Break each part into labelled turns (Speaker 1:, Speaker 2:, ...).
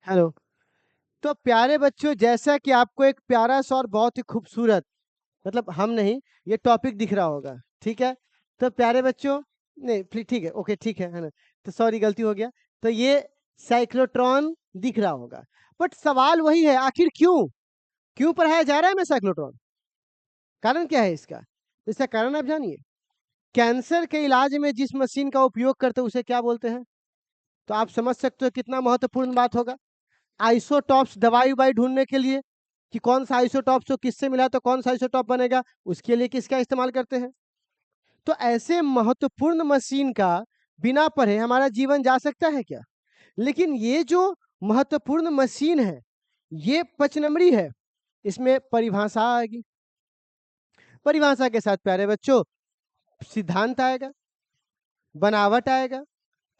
Speaker 1: Hello. तो प्यारे बच्चों, जैसा कि आपको एक प्यारा सा और बहुत ही खूबसूरत, मतलब हम नहीं, ये टॉपिक दिख रहा होगा, ठीक है। तो प्यारे बच्चों, नहीं ठीक है, ओके ठीक है ना। तो सॉरी, गलती हो गया। तो ये साइक्लोट्रॉन दिख रहा होगा, बट सवाल वही है, आखिर क्यों क्यों पढ़ाया जा रहा है हमें साइक्लोट्रॉन? कारण क्या है इसका? इसका कारण आप जानिए। कैंसर के इलाज में जिस मशीन का उपयोग करते हैं उसे क्या बोलते हैं? तो आप समझ सकते हो कितना महत्वपूर्ण बात होगा। आइसोटॉप्स, दवाई उवाई ढूंढने के लिए कि कौन सा आइसोटॉप्स को किससे मिला तो कौन सा आइसोटॉप बनेगा, उसके लिए किसका इस्तेमाल करते हैं। तो ऐसे महत्वपूर्ण मशीन का बिना पढ़े हमारा जीवन जा सकता है क्या? लेकिन ये जो महत्वपूर्ण मशीन है, ये 5 नंबरी है। इसमें परिभाषा आएगी, परिभाषा के साथ प्यारे बच्चों सिद्धांत आएगा, बनावट आएगा,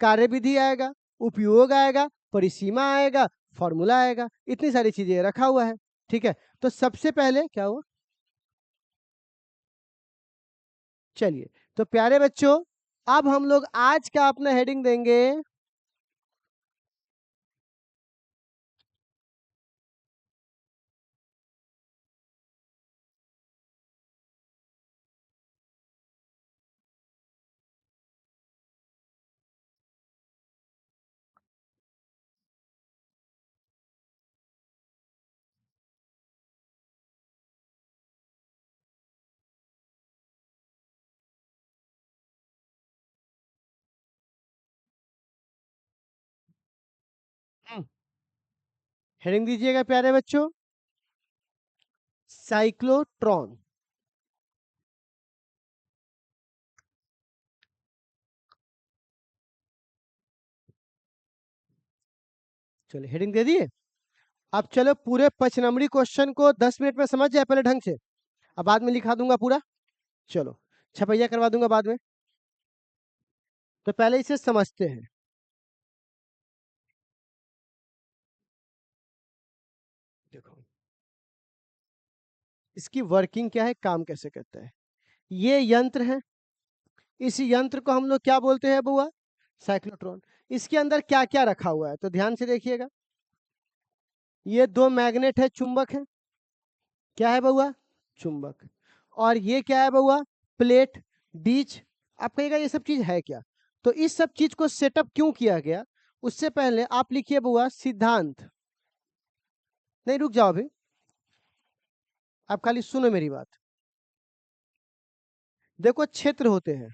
Speaker 1: कार्यविधि आएगा, उपयोग आएगा, परिसीमा आएगा, फॉर्मूला आएगा, इतनी सारी चीजें रखा हुआ है। ठीक है, तो सबसे पहले क्या हुआ, चलिए। तो प्यारे बच्चों, अब हम लोग आज का अपना हेडिंग देंगे हेडिंग दीजिएगा प्यारे बच्चों, साइक्लोट्रॉन। चलिए हेडिंग दे दिए। अब चलो पूरे 5 नंबरी क्वेश्चन को 10 मिनट में समझ जाए पहले ढंग से, अब बाद में लिखा दूंगा पूरा। चलो, छपैया करवा दूंगा बाद में। तो पहले इसे समझते हैं। देखो, इसकी वर्किंग क्या है, काम कैसे करता है। ये यंत्र है, इस यंत्र को हम लोग क्या बोलते हैं बुआ? साइक्लोट्रॉन। इसके अंदर क्या क्या रखा हुआ है तो ध्यान से देखिएगा। ये 2 मैग्नेट है, चुंबक है। क्या है बउआ? चुंबक। और ये क्या है बउआ? प्लेट, डीच। आप कहिएगा ये सब चीज है क्या? तो इस सब चीज को सेटअप क्यों किया गया, उससे पहले आप लिखिए बउआ सिद्धांत। नहीं, रुक जाओ अभी, आप खाली सुनो मेरी बात। देखो, क्षेत्र होते हैं,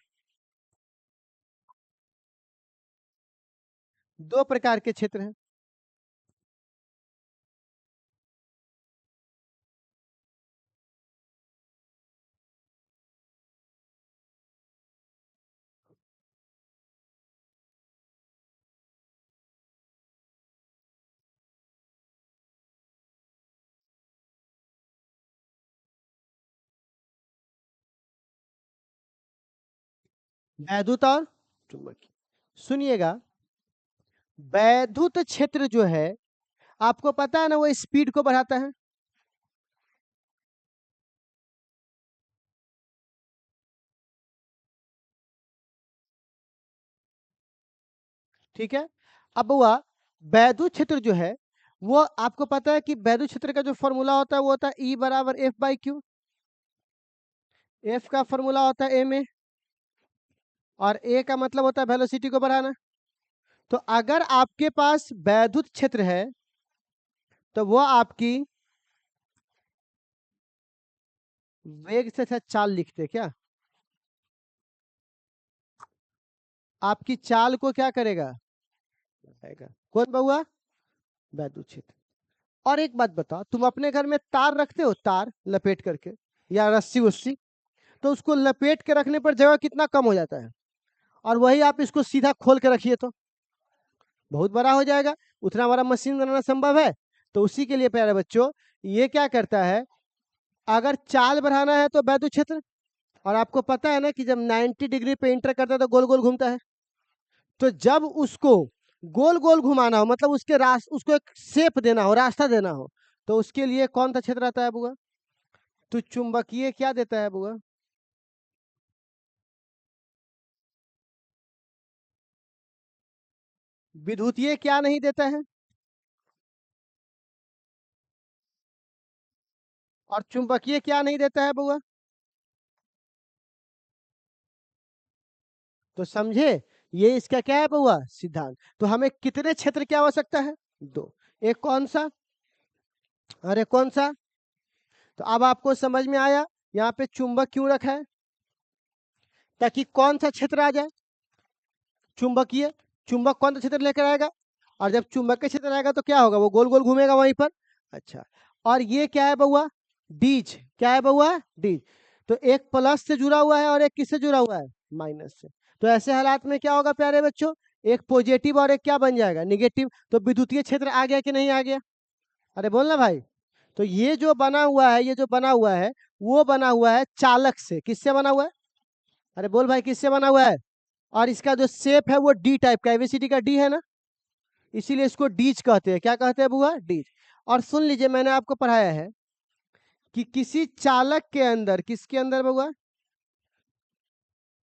Speaker 1: 2 प्रकार के क्षेत्र हैं। वैद्युत और चुंबकीय। सुनिएगा, वैद्युत क्षेत्र जो है, आपको पता है ना, वो स्पीड को बढ़ाता है। ठीक है। अब हुआ वैद्युत क्षेत्र जो है, वो आपको पता है कि वैद्युत क्षेत्र का जो फॉर्मूला होता है वो होता है E बराबर F/Q। F का फॉर्मूला होता है A में, और A का मतलब होता है वेलोसिटी को बढ़ाना। तो अगर आपके पास वैद्युत क्षेत्र है तो वो आपकी वेग से अच्छा चाल लिखते क्या, आपकी चाल को क्या करेगा, बढ़ाएगा। कौन बहुआ? वैद्युत क्षेत्र। और एक बात बताओ, तुम अपने घर में तार रखते हो, तार लपेट करके, या रस्सी उस्सी, तो उसको लपेट के रखने पर जगह कितना कम हो जाता है। और वही आप इसको सीधा खोल के रखिए तो बहुत बड़ा हो जाएगा। उतना बड़ा मशीन बनाना संभव है? तो उसी के लिए प्यारे बच्चों, ये क्या करता है, अगर चाल बढ़ाना है तो वैद्युत क्षेत्र, और आपको पता है ना कि जब 90 डिग्री पे इंटर करता है तो गोल गोल घूमता है। तो जब उसको गोल गोल घुमाना हो, मतलब उसको एक शेप देना हो, रास्ता देना हो, तो उसके लिए कौन सा क्षेत्र आता है बुआ? तो चुंबकीय क्या देता है बुआ? विद्युतीय क्या नहीं देता है? और चुंबकीय क्या नहीं देता है बउआ? तो समझे, ये इसका क्या है बउआ? सिद्धांत। तो हमें कितने क्षेत्र की आवश्यकता है? 2। एक कौन सा? अरे कौन सा? तो अब आपको समझ में आया यहाँ पे चुंबक क्यों रखा है? ताकि कौन सा क्षेत्र आ जाए? चुंबकीय। चुंबक कौन सा क्षेत्र लेकर आएगा? और जब चुंबकीय क्षेत्र आएगा तो क्या होगा? वो गोल गोल घूमेगा वहीं पर। अच्छा, और ये क्या है बउआ? डीज। क्या है बउआ? डीज। तो एक प्लस से जुड़ा हुआ है और एक किससे जुड़ा हुआ है? माइनस से। तो ऐसे हालात में क्या होगा प्यारे बच्चों? एक पॉजिटिव और एक क्या बन जाएगा? निगेटिव। तो विद्युतीय क्षेत्र आ गया कि नहीं आ गया? अरे बोलना भाई। तो ये जो बना हुआ है, ये जो बना हुआ है, वो बना हुआ है चालक से। किससे बना हुआ है? अरे बोल भाई, किससे बना हुआ है? और इसका जो शेप है वो डी टाइप का, एबीसीडी का डी है ना, इसीलिए इसको डीज कहते हैं। क्या कहते हैं बुआ? डीज। और सुन लीजिए, मैंने आपको पढ़ाया है कि किसी चालक के अंदर, किसके अंदर बुआ?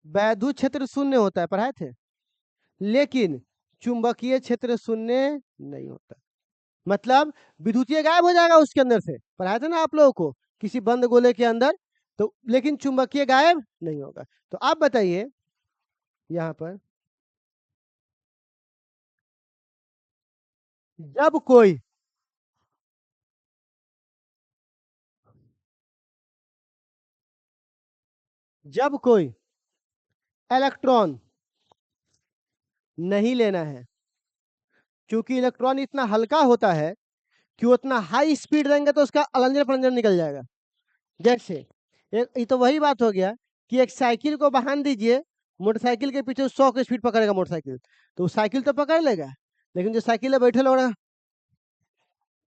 Speaker 1: वैद्युत क्षेत्र शून्य होता है, पढ़ाए थे। लेकिन चुंबकीय क्षेत्र शून्य नहीं होता। मतलब विद्युतीय गायब हो जाएगा उसके अंदर से, पढ़ाए थे ना आप लोगों को, किसी बंद गोले के अंदर। तो लेकिन चुंबकीय गायब नहीं होगा। तो आप बताइए यहाँ पर, जब कोई जब कोई इलेक्ट्रॉन नहीं लेना है, क्योंकि इलेक्ट्रॉन इतना हल्का होता है कि उतना हाई स्पीड देंगे तो उसका अलंजन पलंजन निकल जाएगा। जैसे ये तो वही बात हो गया कि एक साइकिल को बहान दीजिए, मोटरसाइकिल के पीछे 100 की स्पीड पकड़ेगा मोटरसाइकिल, तो साइकिल तो पकड़ लेगा, लेकिन जो साइकिल में बैठे लोग,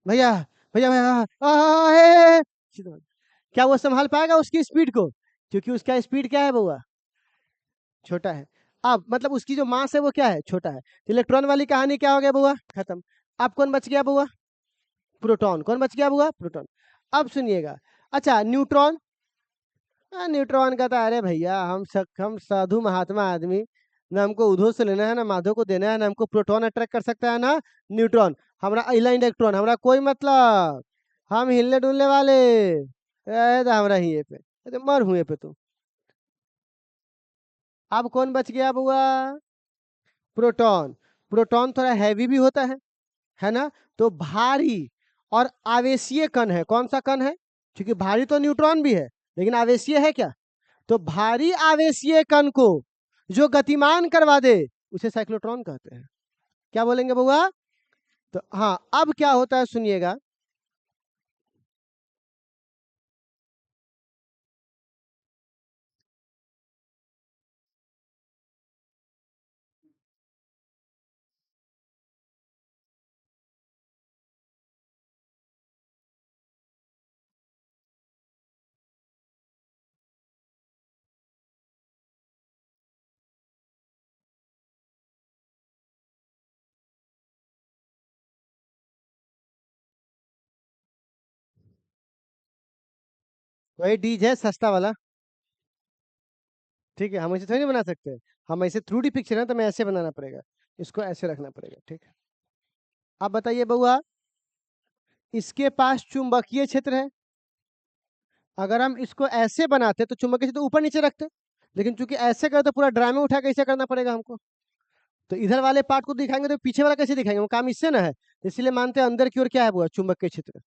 Speaker 1: भैया भैया भैया सीधा भाग। क्या वो संभाल पाएगा उसकी स्पीड को? क्योंकि उसका स्पीड क्या है बउआ? छोटा है। अब मतलब उसकी जो मास है वो क्या है? छोटा है। तो इलेक्ट्रॉन वाली कहानी क्या हो गया बउआ? खत्म। अब कौन बच गया बउआ? प्रोटॉन। कौन बच गया बउआ? प्रोटॉन। अब सुनिएगा, अच्छा न्यूट्रॉन। न्यूट्रॉन का तो अरे भैया, हम साधु महात्मा आदमी, ना हमको उधो से लेना है ना माधो को देना है, ना हमको प्रोटॉन अट्रैक्ट कर सकता है ना न्यूट्रॉन। हमारा अला इलेक्ट्रॉन, हमारा कोई मतलब, हम हिलने डुलने वाले रहे तो हमारा ही ये पे, तो मर हुए पे तुम। अब कौन बच गया बुआ? प्रोटॉन। प्रोटॉन थोड़ा हैवी भी होता है ना? तो भारी और आवेशीय कण है। कौन सा कण है? क्योंकि भारी तो न्यूट्रॉन भी है, लेकिन आवेशीय है क्या? तो भारी आवेशीय कण को जो गतिमान करवा दे उसे साइक्लोट्रॉन कहते हैं। क्या बोलेंगे बुआ? तो हाँ, अब क्या होता है सुनिएगा, वही डीज है सस्ता वाला। ठीक है, हम ऐसे थोड़ी नहीं बना सकते। हम ऐसे 3D पिक्चर है तो मैं ऐसे बनाना पड़ेगा, इसको ऐसे रखना पड़ेगा। ठीक है, अब बताइए बउआ, इसके पास चुंबकीय क्षेत्र है। अगर हम इसको ऐसे बनाते तो चुंबकीय क्षेत्र ऊपर नीचे रखते, लेकिन चूंकि ऐसे करे तो पूरा ड्रामे उठा के ऐसे करना पड़ेगा हमको। तो इधर वाले पार्ट को दिखाएंगे तो पीछे वाला कैसे दिखाएंगे? वो काम इससे ना है। इसलिए मानते हैं अंदर की ओर क्या है वो चुंबकीय क्षेत्र।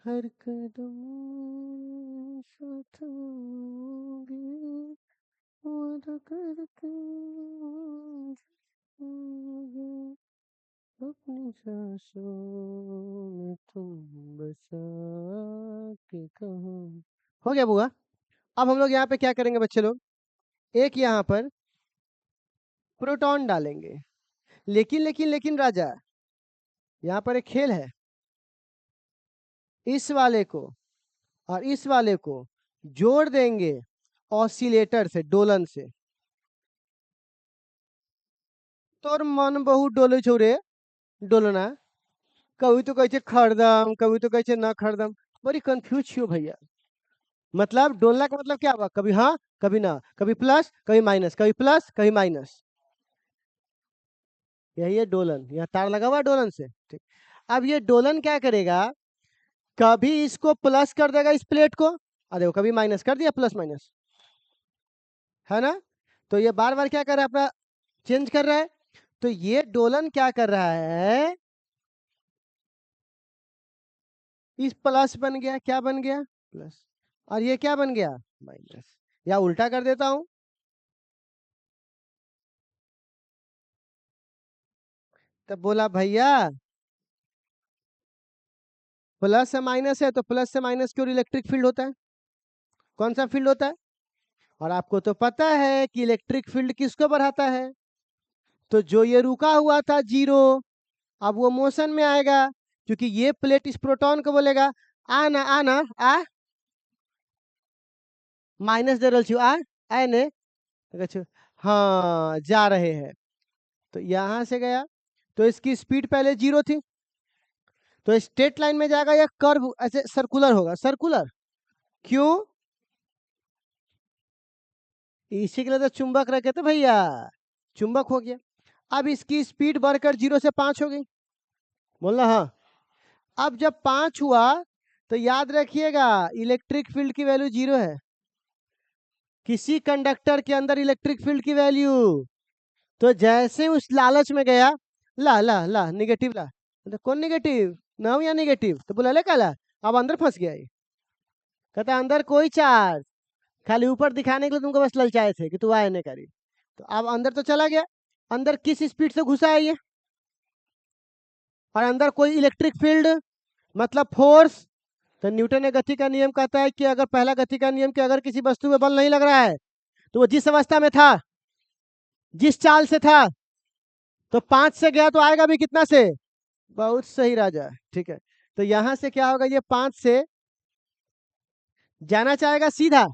Speaker 1: हर कदम साथ होंगे, वादा करके जाएंगे, अपनी सांसों में तुम बसा के कहो। हो गया बुआ। अब हम लोग यहाँ पे क्या करेंगे बच्चे लोग? एक यहाँ पर प्रोटॉन डालेंगे। लेकिन लेकिन लेकिन राजा, यहाँ पर एक खेल है। इस वाले को और इस वाले को जोड़ देंगे ऑसिलेटर से, दोलन से। तोर मन बहुत डोले छोरे, डोलना। कभी तो कहते खरदम, कभी तो कहते ना खरदम। बड़ी कंफ्यूज छो भैया। मतलब डोलना का मतलब क्या हुआ? कभी हाँ कभी ना, कभी प्लस कभी माइनस, कभी प्लस कभी माइनस। यही है डोलन, यहाँ तार लगा हुआ है डोलन से, ठीक। अब ये डोलन क्या करेगा, कभी इसको प्लस कर देगा इस प्लेट को, और देखो कभी माइनस कर दिया, प्लस माइनस, है ना। तो ये बार बार क्या कर रहा है, अपना चेंज कर रहा है। तो ये डोलन क्या कर रहा है, इस प्लस बन गया, क्या बन गया, प्लस, और ये क्या बन गया, माइनस। या उल्टा कर देता हूं, तब बोला भैया प्लस से माइनस है, तो प्लस से माइनस की ओर इलेक्ट्रिक फील्ड होता है, कौन सा फील्ड होता है। और आपको तो पता है कि इलेक्ट्रिक फील्ड किसको बढ़ाता है, तो जो ये रुका हुआ था जीरो, अब वो मोशन में आएगा, क्योंकि ये प्लेट इस प्रोटॉन को बोलेगा आना आना आ, माइनस दे रहा छू आ, आने, हाँ जा रहे हैं। तो यहां से गया, तो इसकी स्पीड पहले जीरो थी, तो स्ट्रेट लाइन में जाएगा या कर्व ऐसे सर्कुलर होगा, सर्कुलर, क्यों, इसी के लिए तो चुंबक रखे थे भैया, चुंबक हो गया। अब इसकी स्पीड बढ़कर 0 से 5 हो गई, बोलना हाँ। अब जब 5 हुआ, तो याद रखिएगा इलेक्ट्रिक फील्ड की वैल्यू 0 है, किसी कंडक्टर के अंदर इलेक्ट्रिक फील्ड की वैल्यू। तो जैसे उस लालच में गया, ला ला ला निगेटिव ला, तो कौन निगेटिव, ना या निगेटिव, तो बोला ले काला, अब अंदर फंस गया ये, कहता अंदर कोई चार्ज, खाली ऊपर दिखाने के लिए तुमको बस ललचाए थे कि तू आए नहीं करी। तो अब अंदर तो चला गया, अंदर किस स्पीड से घुसा है ये, और अंदर कोई इलेक्ट्रिक फील्ड मतलब फोर्स। तो न्यूटन ने गति का नियम कहता है कि अगर पहला गति का नियम कि अगर किसी वस्तु में बल नहीं लग रहा है, तो वो जिस अवस्था में था, जिस चाल से था, तो 5 से गया तो आएगा भी कितना से, बहुत सही राजा, ठीक है। तो यहां से क्या होगा, ये 5 से जाना चाहेगा सीधा,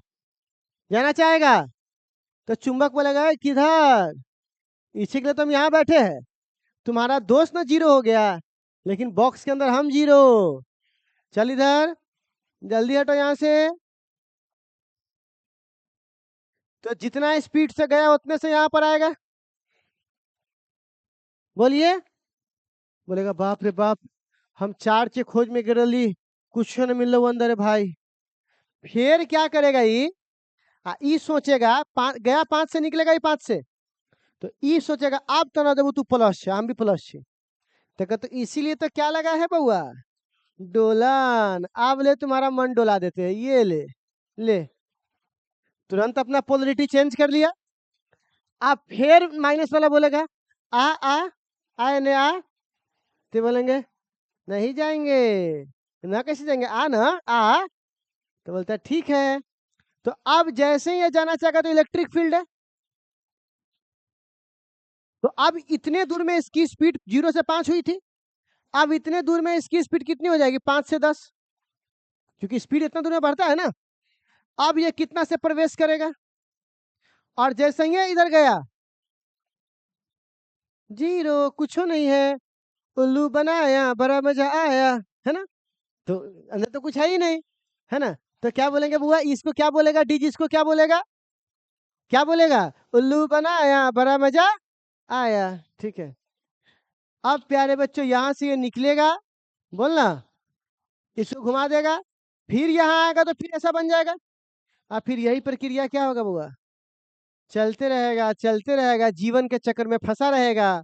Speaker 1: जाना चाहेगा, तो चुंबक बोलेगा किधर, इसी के लिए तुम यहाँ बैठे हैं, तुम्हारा दोस्त ना जीरो हो गया, लेकिन बॉक्स के अंदर हम जीरो, चल इधर, जल्दी हटो यहाँ से। तो जितना स्पीड से गया उतने से यहाँ पर आएगा, बोलिए, बोलेगा बाप रे बाप, हम 4 के खोज में गिरली, कुछ न मिल अंदर है भाई। फिर क्या करेगा ये, ई सोचेगा गया 5 से निकलेगा ये 5 से, तो ई सोचेगा अब तो ना देबू तू प्लस छे, हम भी प्लस छे, तो इसीलिए तो क्या लगा है बउआ, डोलन। अब ले तुम्हारा मन डोला देते हैं, ये ले, ले, तुरंत अपना पोलरिटी चेंज कर लिया। अब फिर माइनस वाला बोलेगा आ आ आ ने आ, तो बोलेंगे नहीं जाएंगे, ना कैसे जाएंगे, आ ना आ, तो बोलता है ठीक है। तो अब जैसे ही ये जाना चाहेगा तो इलेक्ट्रिक फील्ड है, तो अब इतने दूर में इसकी स्पीड 0 से 5 हुई थी, अब इतने दूर में इसकी स्पीड कितनी हो जाएगी, 5 से 10, क्योंकि स्पीड इतना दूर में बढ़ता है ना। अब ये कितना से प्रवेश करेगा, और जैसे ही इधर गया, 0 कुछ नहीं है, उल्लू बनाया बड़ा मजा आया, है ना, तो अंदर तो कुछ है ही नहीं, है ना। तो क्या बोलेंगे बुआ, इसको क्या बोलेगा, डी जिसको क्या बोलेगा, क्या बोलेगा, उल्लू बनाया बड़ा मजा आया, ठीक है। अब प्यारे बच्चों यहां से ये निकलेगा, बोलना, इसको घुमा देगा, फिर यहाँ आएगा तो फिर ऐसा बन जाएगा, और फिर यही प्रक्रिया क्या होगा बुआ, चलते रहेगा चलते रहेगा, जीवन के चक्कर में फंसा रहेगा,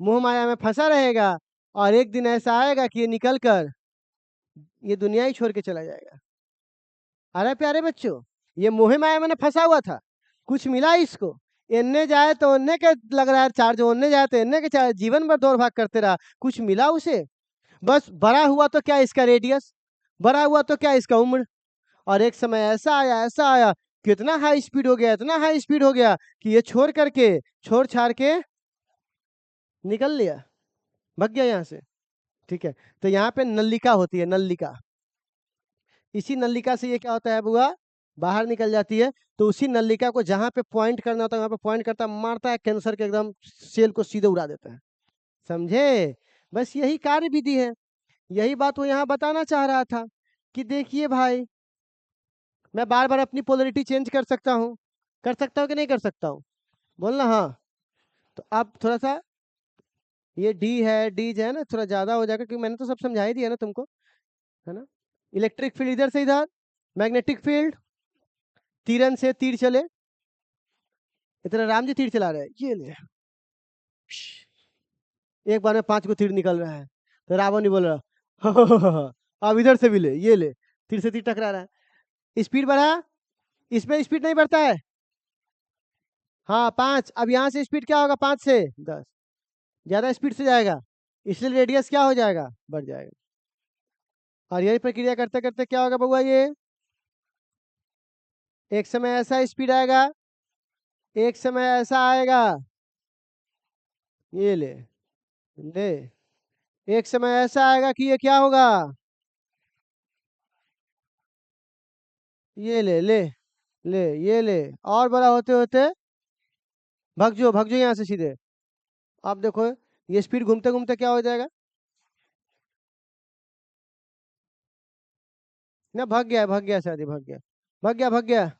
Speaker 1: मोह माया में फंसा रहेगा, और एक दिन ऐसा आएगा कि ये निकल कर ये दुनिया ही छोड़ के चला जाएगा। अरे प्यारे बच्चों, ये मोह माया में फंसा हुआ था, कुछ मिला इसको, इन्ने जाए तो उन्ने के लग रहा है चार्ज, उन्ने जाए तो इन्ने के चार्ज, जीवन भर दौड़ भाग करते रहा, कुछ मिला उसे, बस बड़ा हुआ तो क्या इसका रेडियस, बड़ा हुआ तो क्या इसका उम्र, और एक समय ऐसा आया ऐसा आया, कितना हाई स्पीड हो गया, इतना हाई स्पीड हो गया कि ये छोड़ करके, छोड़ छाड़ के निकल लिया, भग गया यहाँ से, ठीक है। तो यहाँ पे नल्लिका होती है, नल्लिका, इसी नल्लिका से ये क्या होता है बुआ, बाहर निकल जाती है। तो उसी नल्लिका को जहां पे पॉइंट करना होता है वहां पे पॉइंट करता, मारता है, कैंसर के एकदम सेल को सीधे उड़ा देता है, समझे। बस यही कार्य विधि है, यही बात वो यहाँ बताना चाह रहा था कि देखिए भाई, मैं बार बार अपनी पोलरिटी चेंज कर सकता हूँ कि नहीं कर सकता हूँ, बोलना हाँ। तो अब थोड़ा सा ये डी है, डी जो है ना थोड़ा ज्यादा हो जाएगा क्योंकि मैंने तो सब समझा ही दिया ना तुमको, है ना। इलेक्ट्रिक फील्ड इधर से इधर, मैग्नेटिक फील्ड, तीरन से तीर चले, इतना राम जी तीर चला रहे हैं, ये ले, एक बार में 5 को तीर निकल रहा है। तो रावण नहीं बोल रहा अब इधर से भी ले, ये ले, तीर से तीर टकरा रहा है। स्पीड बढ़ा, इसमें स्पीड नहीं बढ़ता है। हाँ 5, अब यहाँ से स्पीड क्या होगा, 5 से 10, ज्यादा स्पीड से जाएगा, इसलिए रेडियस क्या हो जाएगा, बढ़ जाएगा। और यही प्रक्रिया करते करते क्या होगा बउआ, ये एक समय ऐसा स्पीड आएगा, एक समय ऐसा आएगा, ये ले, ले, एक समय ऐसा आएगा कि ये क्या होगा, ये ले, ले, ले, ये ले, और बड़ा होते होते भग जो यहाँ से सीधे। आप देखो ये स्पीड घूमते घूमते क्या हो जाएगा, ना भाग गया शायद, भाग गया, भाग गया, भाग गया।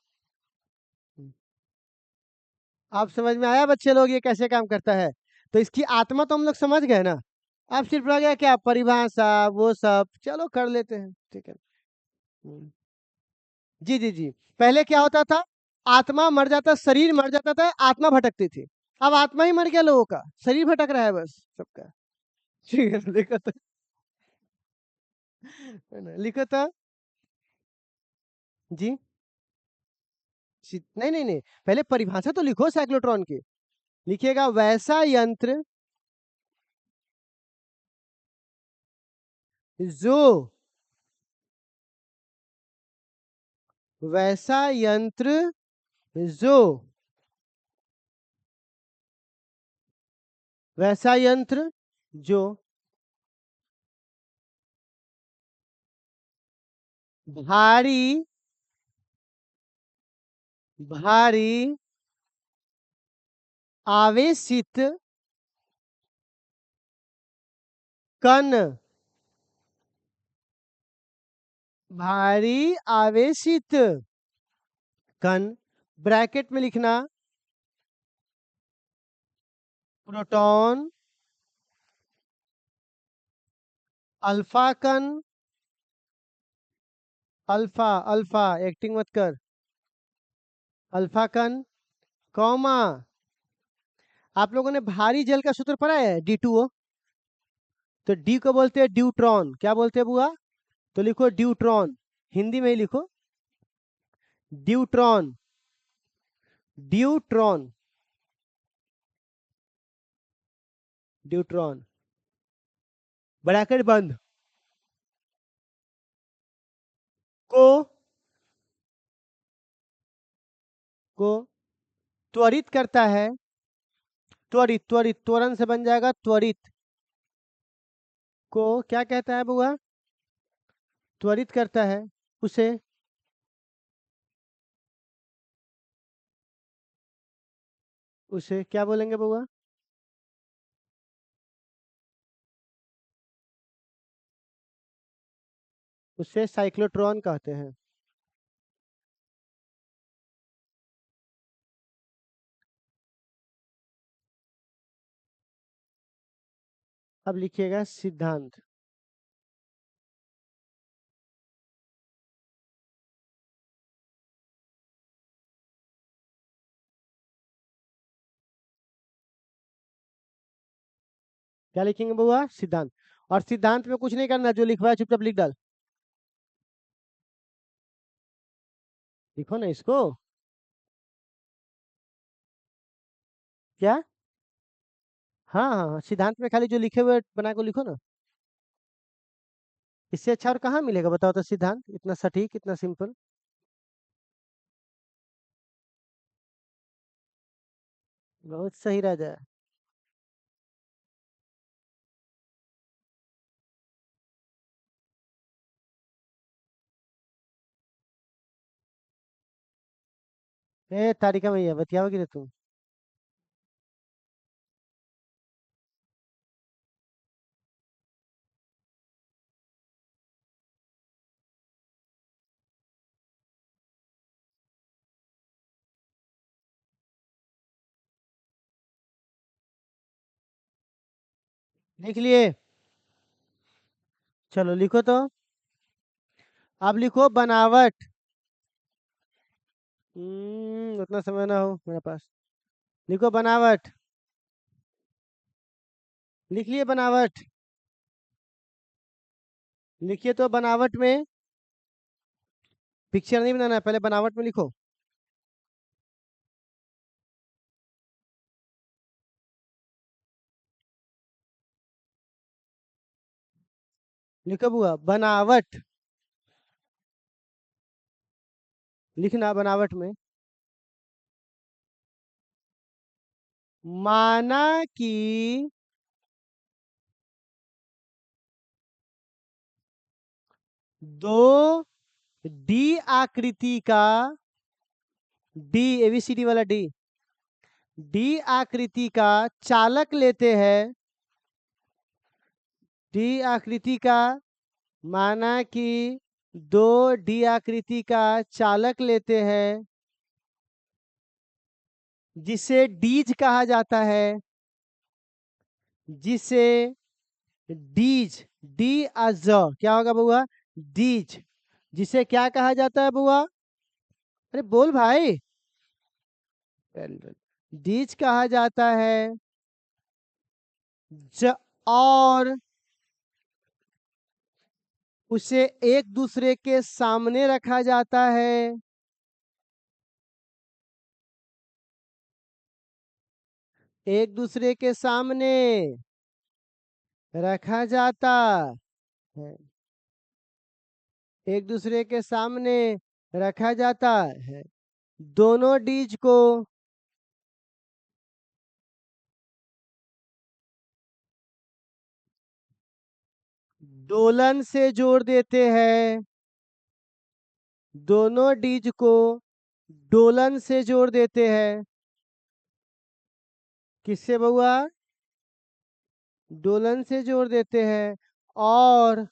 Speaker 1: आप समझ में आया बच्चे लोग ये कैसे काम करता है। तो इसकी आत्मा तो हम लोग समझ गए ना। अब सिर्फ रह गया क्या, परिभाषा वो सब, चलो कर लेते हैं, ठीक है। जी जी जी, पहले क्या होता था, आत्मा मर जाता, शरीर मर जाता था, आत्मा भटकती थी। अब आत्मा ही मर गया लोगों का, शरीर भटक रहा है बस सबका। ठीक है, लिखो तो, है ना, लिखो तो। जी, नहीं नहीं नहीं, पहले परिभाषा तो लिखो साइक्लोट्रॉन की। लिखिएगा, वैसा यंत्र जो, वैसा यंत्र जो, वैसा यंत्र जो भारी, भारी आवेशित कण, भारी आवेशित कण, ब्रैकेट में लिखना, प्रोटॉन, अल्फा कण, अल्फा, अल्फा एक्टिंग मत कर, अल्फा कण, कॉमा, आप लोगों ने भारी जल का सूत्र पढ़ा है, D2O। तो डी को बोलते हैं ड्यूट्रॉन, क्या बोलते हैं बुआ, तो लिखो ड्यूट्रॉन, हिंदी में ही लिखो, ड्यूट्रॉन, ड्यूट्रॉन, ड्यूट्रॉन, ब्रैकेट बंद, को, को त्वरित करता है, त्वरित, त्वरित, त्वरण से बन जाएगा त्वरित, को क्या कहता है बुआ, त्वरित करता है, उसे, उसे क्या बोलेंगे बुआ, उसे साइक्लोट्रॉन कहते हैं। अब लिखिएगा सिद्धांत, क्या लिखेंगे बुआ, सिद्धांत। और सिद्धांत में कुछ नहीं करना, जो लिखवाया चुपचाप लिख डाल, लिखो ना इसको, क्या, हाँ हाँ हाँ, सिद्धांत में खाली जो लिखे हुए बना को लिखो ना। इससे अच्छा और कहाँ मिलेगा बताओ तो, सिद्धांत इतना सटीक, इतना सिंपल। बहुत सही राजा है। ए तारिका भैया बतियाओगी रे तुम। लिख लिए? चलो लिखो तो। अब लिखो बनावट। उतना समय ना हो मेरे पास। लिखो बनावट। लिख लिए बनावट? लिखिए तो बनावट में। पिक्चर नहीं बनाना है, पहले बनावट में लिखो। लिखो बुआ बनावट। लिखना बनावट में। माना कि दो डी आकृति का, डी एबीसीडी वाला डी, डी आकृति का चालक लेते हैं। डी आकृति का, माना कि दो डी आकृति का चालक लेते हैं जिसे डीज कहा जाता है। जिसे डीज, डी अज क्या होगा बुआ? डीज। जिसे क्या कहा जाता है बुआ? अरे बोल भाई। डीज कहा जाता है। और उसे एक दूसरे के सामने रखा जाता है। एक दूसरे के सामने रखा जाता है। एक दूसरे के सामने रखा जाता है। दोनों डीज को दोलन से जोड़ देते हैं। दोनों डीज को दोलन से जोड़ देते हैं। किससे बउआ? दोलन से जोड़ देते हैं। और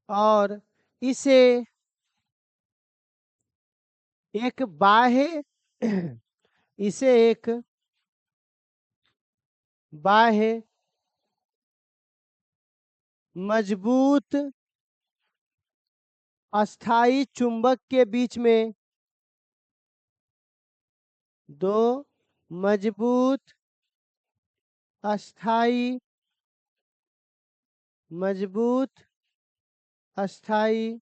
Speaker 1: और इसे एक बाह्य इसे एक बाह्य मजबूत अस्थाई चुंबक के बीच में, दो मजबूत अस्थाई मजबूत अस्थाई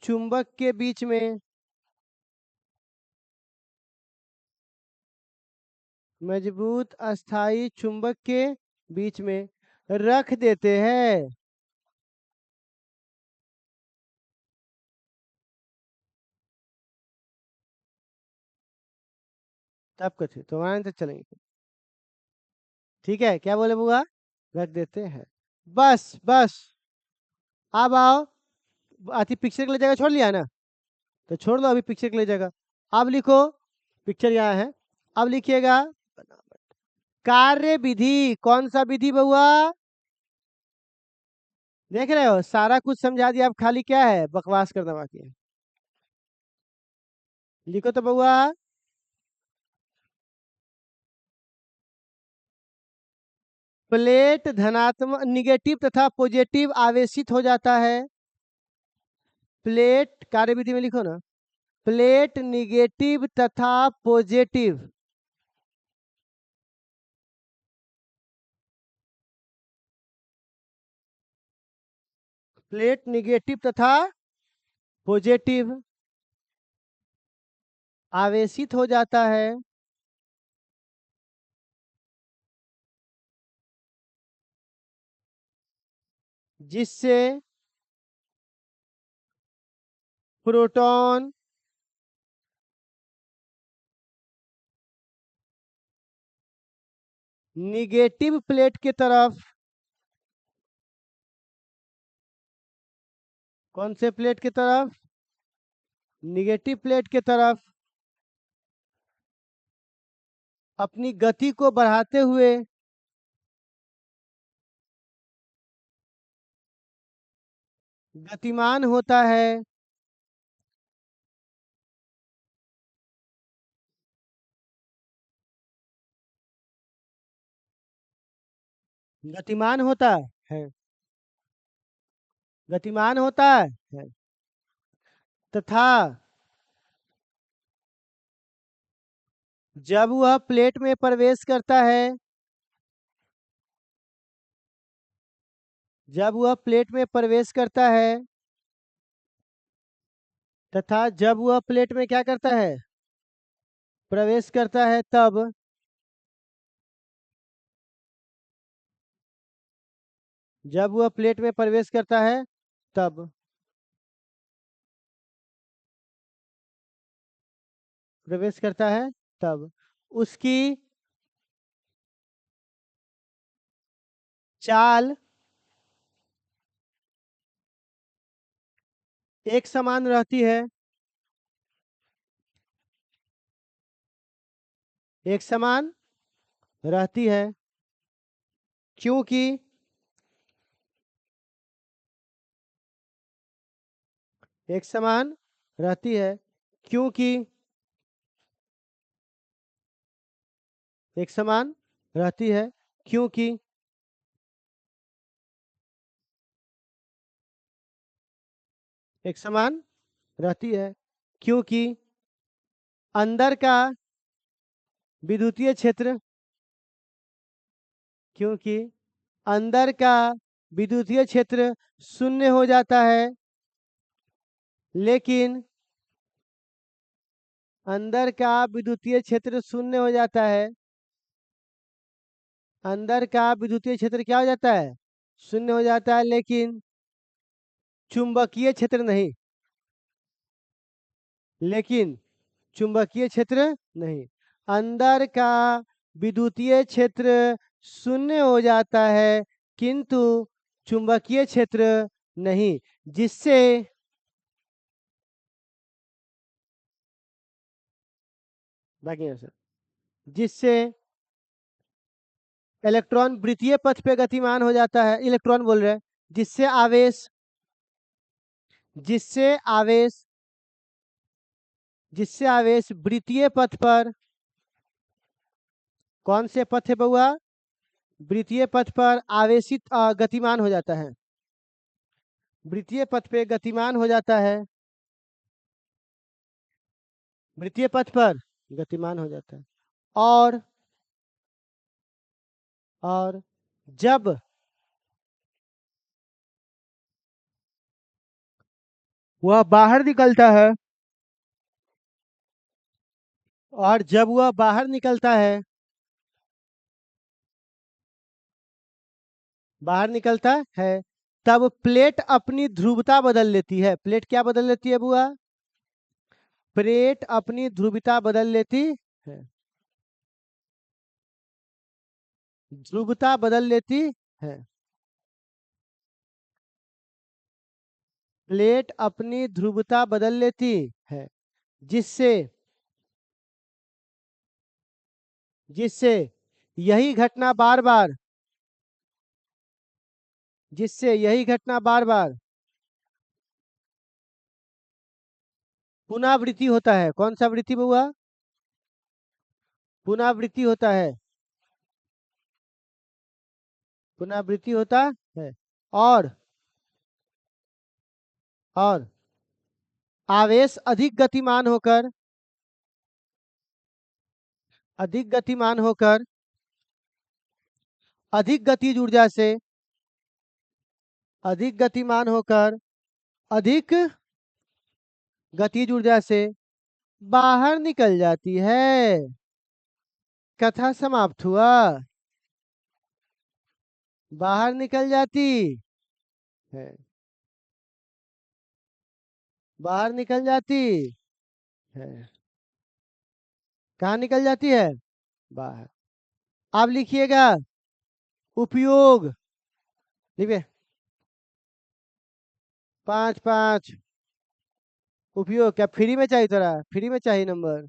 Speaker 1: चुंबक के बीच में, मजबूत अस्थाई चुंबक के बीच में रख देते हैं। तब कुछ तुम्हारे तो चलेंगे। ठीक है, क्या बोले बुआ? रख देते हैं। बस बस। अब आओ। अति पिक्चर के लिए जगह छोड़ लिया ना, तो छोड़ दो अभी पिक्चर के लिए जगह। अब लिखो। पिक्चर यहाँ है। अब लिखिएगा कार्य विधि। कौन सा विधि बउआ? देख रहे हो, सारा कुछ समझा दिया, अब खाली क्या है? बकवास करना बाकी है। लिखो तो बउआ। प्लेट धनात्मक निगेटिव तथा पॉजिटिव आवेशित हो जाता है। प्लेट कार्यविधि में लिखो ना। प्लेट निगेटिव तथा पॉजिटिव, प्लेट निगेटिव तथा पॉजिटिव आवेशित हो जाता है जिससे प्रोटॉन निगेटिव प्लेट की तरफ, कौन से प्लेट की तरफ? निगेटिव प्लेट की तरफ अपनी गति को बढ़ाते हुए गतिमान होता है। गतिमान होता है, गतिमान होता है, तथा जब वह प्लेट में प्रवेश करता है, जब वह प्लेट में प्रवेश करता है, तथा जब वह प्लेट में क्या करता है, प्रवेश करता है, तब जब वह प्लेट में प्रवेश करता है, तब प्रवेश करता है, तब उसकी चाल एक समान रहती है, एक समान रहती है, क्योंकि एक समान रहती है, क्योंकि एक समान रहती है, क्योंकि एक समान रहती है, क्योंकि अंदर का विद्युतीय क्षेत्र, क्योंकि अंदर का विद्युतीय क्षेत्र शून्य हो जाता है, लेकिन अंदर का विद्युतीय क्षेत्र शून्य हो जाता है, अंदर का विद्युतीय क्षेत्र क्या हो जाता है, शून्य हो जाता है, लेकिन चुंबकीय क्षेत्र नहीं, लेकिन चुंबकीय क्षेत्र नहीं, अंदर का विद्युतीय क्षेत्र शून्य हो जाता है, किंतु चुंबकीय क्षेत्र नहीं, जिससे बाकी आंसर, जिससे इलेक्ट्रॉन वृत्तीय पथ पे गतिमान हो जाता है, इलेक्ट्रॉन बोल रहे हैं, जिससे आवेश, जिससे आवेश, जिससे आवेश वृत्तीय पथ पर, कौन से पथ है बउआ, वृत्तीय पथ पर आवेशित गतिमान हो जाता है, वृत्तीय पथ पे गतिमान हो जाता है, वृत्तीय पथ पर गतिमान हो जाता है, और और जब वह बाहर निकलता है, और जब वह बाहर निकलता है, बाहर निकलता है, तब प्लेट अपनी ध्रुवता बदल लेती है, प्लेट क्या बदल लेती है बुआ, प्लेट अपनी ध्रुवता बदल लेती है, ध्रुवता बदल लेती है, प्लेट अपनी ध्रुवता बदल लेती है, जिससे, जिससे यही घटना बार बार, जिससे यही घटना बार बार पुनरावृत्ति होता है, कौन सा वृत्ति हुआ, पुनरावृत्ति होता है, पुनरावृत्ति होता है, और और आवेश अधिक गतिमान होकर, अधिक गतिमान होकर अधिक गतिज ऊर्जा से, अधिक गतिमान होकर अधिक गतिज ऊर्जा से बाहर निकल जाती है, कथा समाप्त हुआ, बाहर निकल जाती है, बाहर निकल जाती है, कहाँ निकल जाती है, बाहर। आप लिखिएगा उपयोग, लिखिए 5 5, उपयोग क्या फ्री में चाहिए, थोड़ा फ्री में चाहिए नंबर,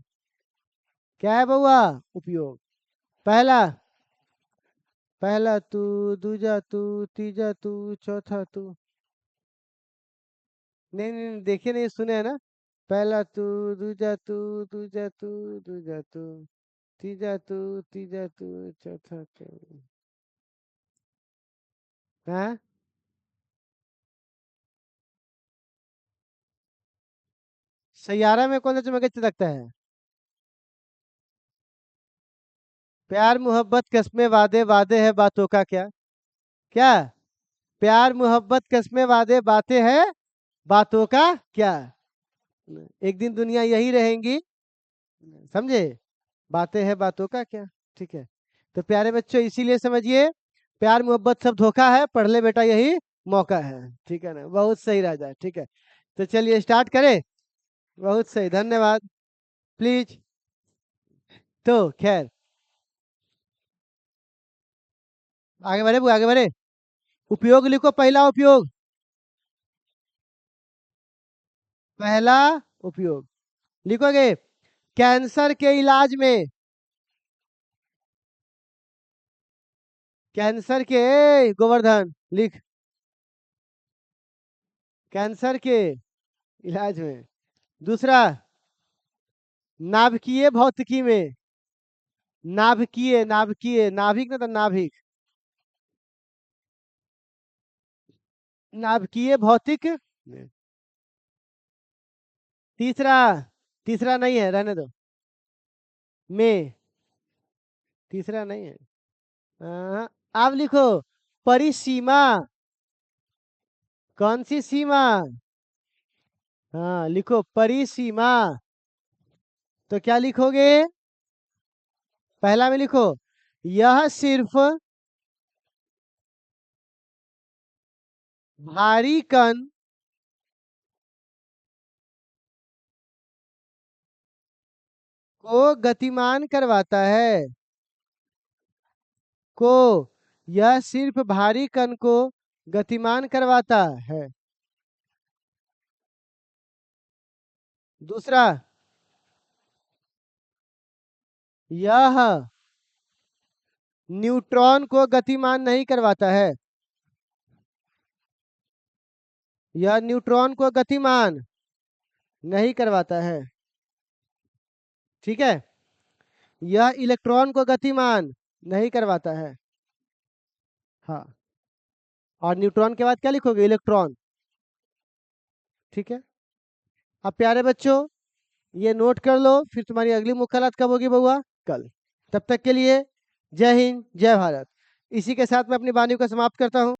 Speaker 1: क्या है बउआ, उपयोग, पहला, पहला तू, दूजा तू, तीजा तू, चौथा तू, नहीं नहीं नहीं, देखे नहीं सुने है ना, पहला तू, दूजा तू, दूजा तू, दूजा तू, तीजा तू, तीजा तू, चौथा तू, हाँ, सैयारा में कौन सा चमक चदकता है? प्यार मोहब्बत कस्में वादे, वादे है बातों का क्या? क्या? प्यार मोहब्बत कस्में वादे, बातें है बातों का क्या? एक दिन दुनिया यही रहेंगी, समझे? बातें है बातों का क्या? ठीक है। तो प्यारे बच्चों, इसीलिए समझिए, प्यार मोहब्बत सब धोखा है, पढ़ ले बेटा यही मौका है। ठीक है ना, बहुत सही राजा। ठीक है, तो चलिए स्टार्ट करें। बहुत सही, धन्यवाद। प्लीज। तो खैर, आगे बढ़े आगे बढ़े। उपयोग लिखो, पहला उपयोग। पहला उपयोग लिखोगे, कैंसर के इलाज में। कैंसर के, गोवर्धन लिख, कैंसर के इलाज में। दूसरा, नाभिकीय भौतिकी में। नाभिकीय, नाभिकीय, नाभिक ना, तो नाभिक, नाभिकीय भौतिक में। तीसरा, तीसरा नहीं है, रहने दो। में, तीसरा नहीं है। आप लिखो, परिसीमा। कौन सी सीमा? हाँ, लिखो परिसीमा। तो क्या लिखोगे? पहला में लिखो, यह सिर्फ भारी कण को गतिमान करवाता है। को, यह सिर्फ भारी कण को गतिमान करवाता है। दूसरा, यह न्यूट्रॉन को गतिमान नहीं करवाता है। यह न्यूट्रॉन को गतिमान नहीं करवाता है। ठीक है, यह इलेक्ट्रॉन को गतिमान नहीं करवाता है। हाँ, और न्यूट्रॉन के बाद क्या लिखोगे? इलेक्ट्रॉन। ठीक है। अब प्यारे बच्चों, ये नोट कर लो, फिर तुम्हारी अगली मुलाकात कब होगी बउआ? कल। तब तक के लिए जय हिंद, जय भारत। इसी के साथ मैं अपनी वाणी को समाप्त करता हूँ।